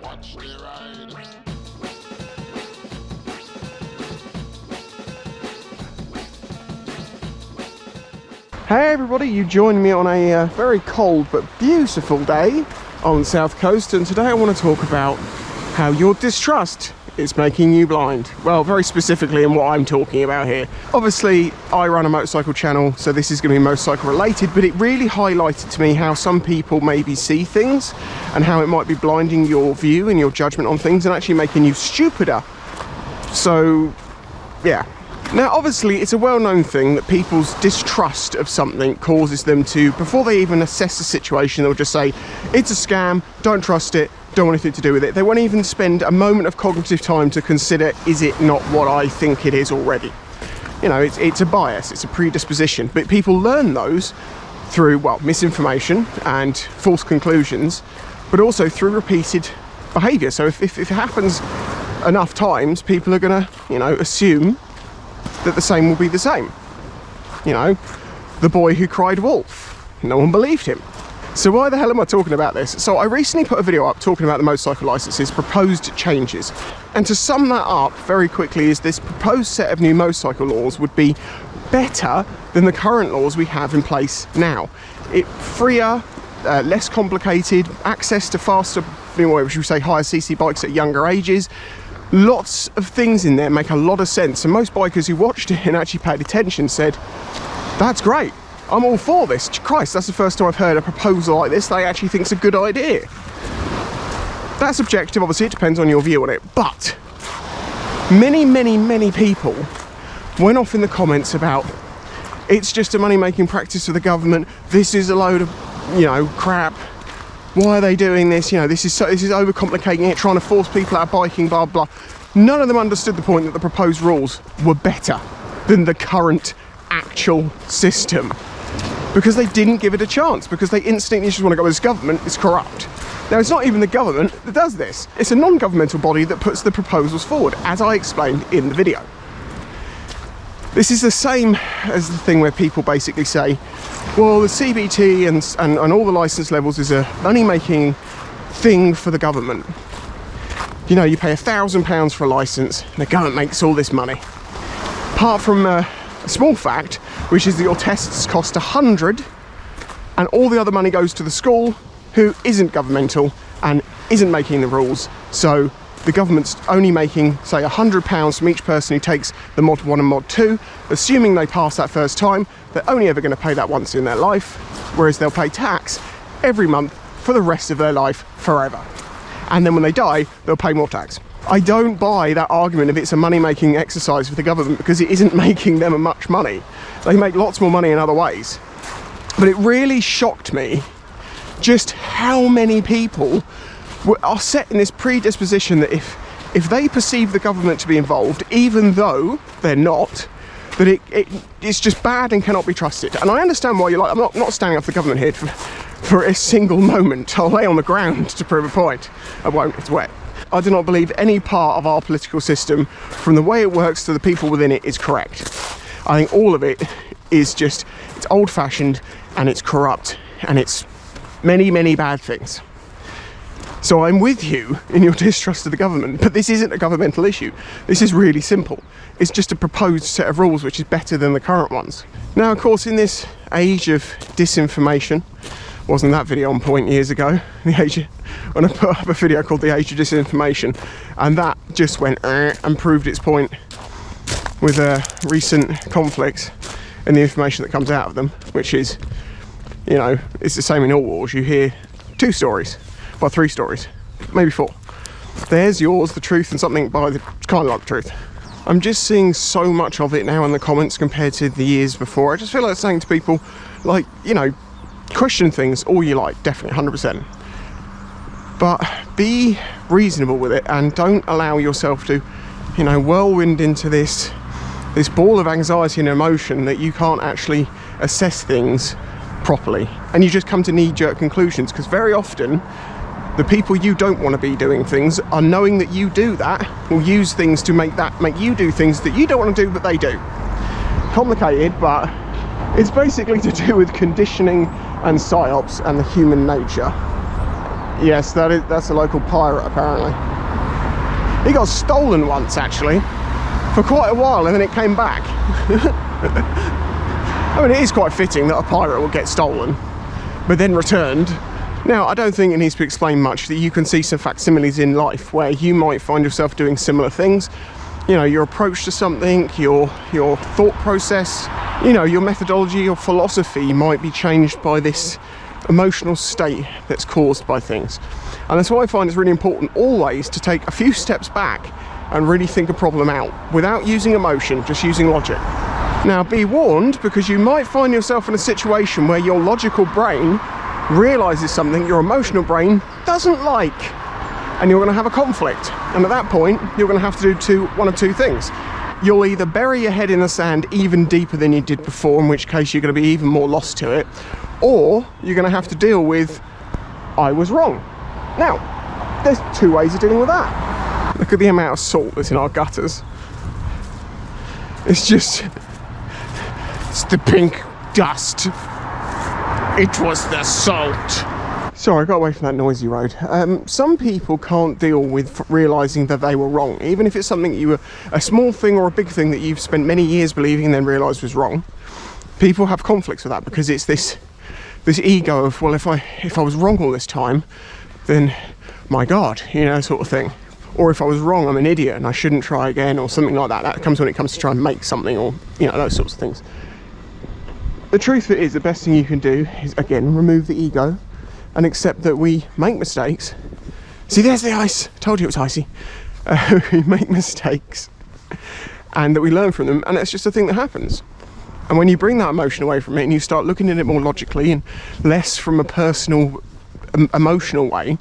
Watch the ride. Hey everybody, you join me on a very cold but beautiful day on the south coast, and today I want to talk about how your distrust is making you blind. Well, very specifically in what I'm talking about here. Obviously, I run a motorcycle channel, so this is going to be motorcycle related, but it really highlighted to me how some people maybe see things and how it might be blinding your view and your judgment on things and actually making you stupider. So, yeah. Now, obviously, it's a well-known thing that people's distrust of something causes them to, before they even assess the situation, they'll just say, it's a scam, don't trust it, don't want anything to do with it. They won't even spend a moment of cognitive time to consider, is it not what I think it is already? You know, it's a bias, it's a predisposition, but people learn those through, well, misinformation and false conclusions, but also through repeated behaviour. So if it happens enough times, people are going to, you know, assume that the same will be the same. You know, the boy who cried wolf, no one believed him. So why the hell am I talking about this? So I recently put a video up talking about the motorcycle licences, proposed changes. And to sum that up very quickly is this proposed set of new motorcycle laws would be better than the current laws we have in place now. It's freer, less complicated, access to faster, should we say higher CC bikes at younger ages. Lots of things in there make a lot of sense, and most bikers who watched it and actually paid attention said, that's great, I'm all for this. Christ, that's the first time I've heard a proposal like this they actually think it's a good idea. That's subjective, obviously, it depends on your view on it, but many people went off in the comments about, it's just a money-making practice for the government, this is a load of, you know, crap. Why are they doing this? You know, this is overcomplicating it, trying to force people out of biking, blah, blah. None of them understood the point that the proposed rules were better than the current actual system, because they didn't give it a chance, because they instantly just want to go, this government is corrupt. Now, it's not even the government that does this. It's a non-governmental body that puts the proposals forward, as I explained in the video. This is the same as the thing where people basically say, well, the CBT and all the licence levels is a money-making thing for the government. You know, you pay £1,000 for a licence, and the government makes all this money. Apart from a small fact, which is that your tests cost £100, and all the other money goes to the school, who isn't governmental and isn't making the rules. So the government's only making, say, £100 from each person who takes the Mod 1 and Mod 2, assuming they pass that first time. They're only ever going to pay that once in their life, whereas they'll pay tax every month for the rest of their life forever. And then when they die, they'll pay more tax. I don't buy that argument if it's a money-making exercise for the government, because it isn't making them much money. They make lots more money in other ways. But it really shocked me just how many people are set in this predisposition that if they perceive the government to be involved, even though they're not, that it's just bad and cannot be trusted. And I understand why you're like, I'm not standing up for the government here for a single moment. I'll lay on the ground to prove a point. I won't, it's wet. I do not believe any part of our political system, from the way it works to the people within it, is correct. I think all of it is just, it's old-fashioned and it's corrupt and it's many bad things. So I'm with you in your distrust of the government, but this isn't a governmental issue. This is really simple. It's just a proposed set of rules which is better than the current ones. Now, of course, in this age of disinformation, wasn't that video on point years ago? When I put up a video called The Age of Disinformation, and that just went and proved its point with recent conflicts and the information that comes out of them, which is, you know, it's the same in all wars. You hear two stories. Well, three stories, maybe four. There's yours, the truth, and something by the kind of like the truth. I'm just seeing so much of it now in the comments compared to the years before. I just feel like saying to people, like, you know, question things all you like, definitely, 100%. But be reasonable with it and don't allow yourself to, you know, whirlwind into this ball of anxiety and emotion that you can't actually assess things properly. And you just come to knee-jerk conclusions, because very often the people you don't want to be doing things are, knowing that you do that, will use things to make you do things that you don't want to do but they do. Complicated, but it's basically to do with conditioning and psyops and the human nature. Yes, that's a local pirate apparently. He got stolen once actually, for quite a while, and then it came back. I mean, it is quite fitting that a pirate will get stolen, but then returned. Now, I don't think it needs to explain much that you can see some facsimiles in life where you might find yourself doing similar things. You know, your approach to something, your thought process, you know, your methodology, your philosophy might be changed by this emotional state that's caused by things. And that's why I find it's really important always to take a few steps back and really think a problem out without using emotion, just using logic. Now, be warned, because you might find yourself in a situation where your logical brain realizes something your emotional brain doesn't like, and you're going to have a conflict. And at that point, you're going to have to do one of two things. You'll either bury your head in the sand even deeper than you did before, in which case you're going to be even more lost to it, or you're going to have to deal with, I was wrong. Now, there's two ways of dealing with that. Look at the amount of salt that's in our gutters. It's the pink dust. It was the salt. Sorry, I got away from that noisy road. Some people can't deal with realising that they were wrong, even if it's something a small thing or a big thing that you've spent many years believing and then realised was wrong. People have conflicts with that because it's this ego of, well, if I was wrong all this time, then my God, you know, sort of thing. Or if I was wrong, I'm an idiot and I shouldn't try again, or something like that. That comes when it comes to try and make something, or, you know, those sorts of things. The truth of it is, the best thing you can do is, again, remove the ego and accept that we make mistakes. See, there's the ice. I told you it was icy. We make mistakes and that we learn from them, and it's just a thing that happens. And when you bring that emotion away from it and you start looking at it more logically and less from a personal, emotional way,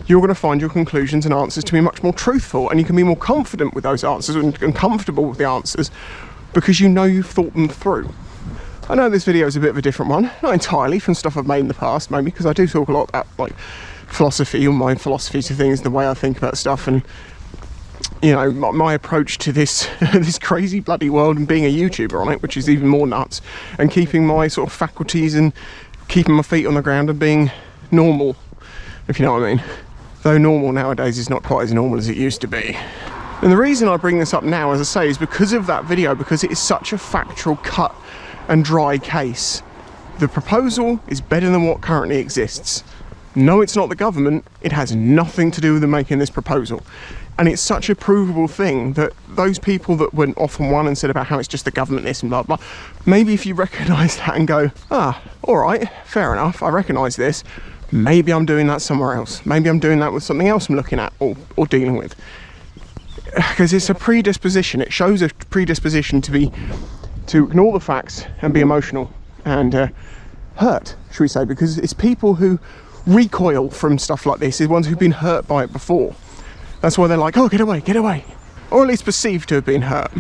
you're going to find your conclusions and answers to be much more truthful, and you can be more confident with those answers and comfortable with the answers because you know you've thought them through. I know this video is a bit of a different one, not entirely from stuff I've made in the past, maybe, because I do talk a lot about like philosophy, or my philosophy to things, the way I think about stuff, and you know, my approach to this this crazy bloody world, and being a YouTuber on it, which is even more nuts, and keeping my sort of faculties and keeping my feet on the ground and being normal, if you know what I mean. Though normal nowadays is not quite as normal as it used to be. And the reason I bring this up now, as I say, is because of that video, because it is such a factual, cut and dry case. The proposal is better than what currently exists. No, it's not the government. It has nothing to do with them making this proposal. And it's such a provable thing that those people that went off on one and said about how it's just the government this and blah, blah, maybe if you recognise that and go, ah, all right, fair enough, I recognise this, maybe I'm doing that somewhere else. Maybe I'm doing that with something else I'm looking at or dealing with. Because it's a predisposition. It shows a predisposition to ignore the facts and be emotional and hurt, should we say, because it's people who recoil from stuff like this, is ones who've been hurt by it before. That's why they're like, oh, get away, or at least perceived to have been hurt.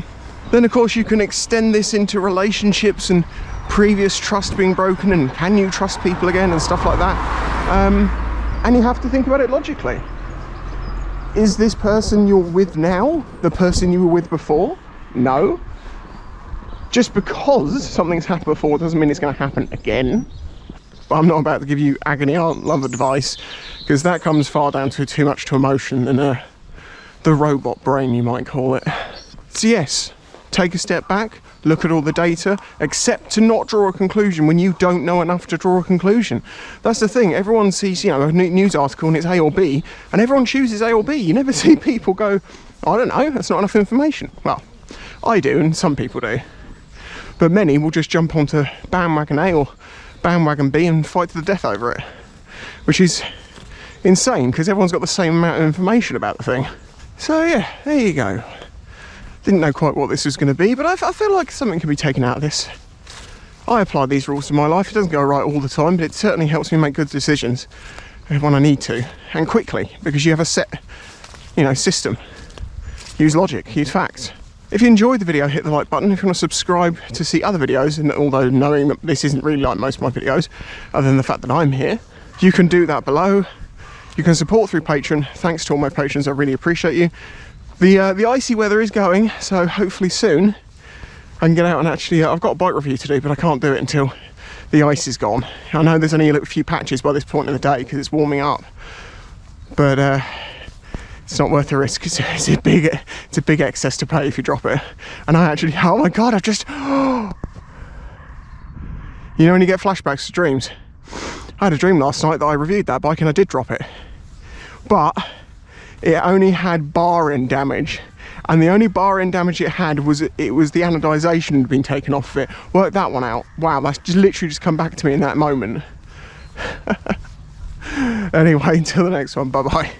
Then of course you can extend this into relationships and previous trust being broken, and can you trust people again and stuff like that, and you have to think about it logically. Is this person you're with now the person you were with before? No. Just because something's happened before doesn't mean it's going to happen again. But I'm not about to give you agony aunt love advice, because that comes far down to too much to emotion than the robot brain, you might call it. So yes, take a step back, look at all the data, accept to not draw a conclusion when you don't know enough to draw a conclusion. That's the thing. Everyone sees, you know, a news article and it's A or B, and everyone chooses A or B. You never see people go, I don't know, that's not enough information. Well, I do, and some people do. But many will just jump onto bandwagon A or bandwagon B and fight to the death over it, which is insane because everyone's got the same amount of information about the thing. So yeah, there you go. Didn't know quite what this was going to be, but I feel like something can be taken out of this. I apply these rules to my life. It doesn't go right all the time, but it certainly helps me make good decisions when I need to, and quickly, because you have a set, you know, system. Use logic, use facts. If you enjoyed the video, hit the like button. If you want to subscribe to see other videos, and although knowing that this isn't really like most of my videos, other than the fact that I'm here, you can do that below. You can support through Patreon. Thanks to all my patrons, I really appreciate you. The icy weather is going, so hopefully soon I can get out and actually, I've got a bike review to do, but I can't do it until the ice is gone. I know there's only a little few patches by this point in the day because it's warming up, but it's not worth the risk. It's a big excess to pay if you drop it. And I actually, oh my god, I've just, you know when you get flashbacks to dreams? I had a dream last night that I reviewed that bike and I did drop it, but it only had bar end damage, and the only bar end damage it had was the anodization had been taken off of it. Worked that one out. Wow, that's just literally just come back to me in that moment. Anyway, until the next one, bye bye.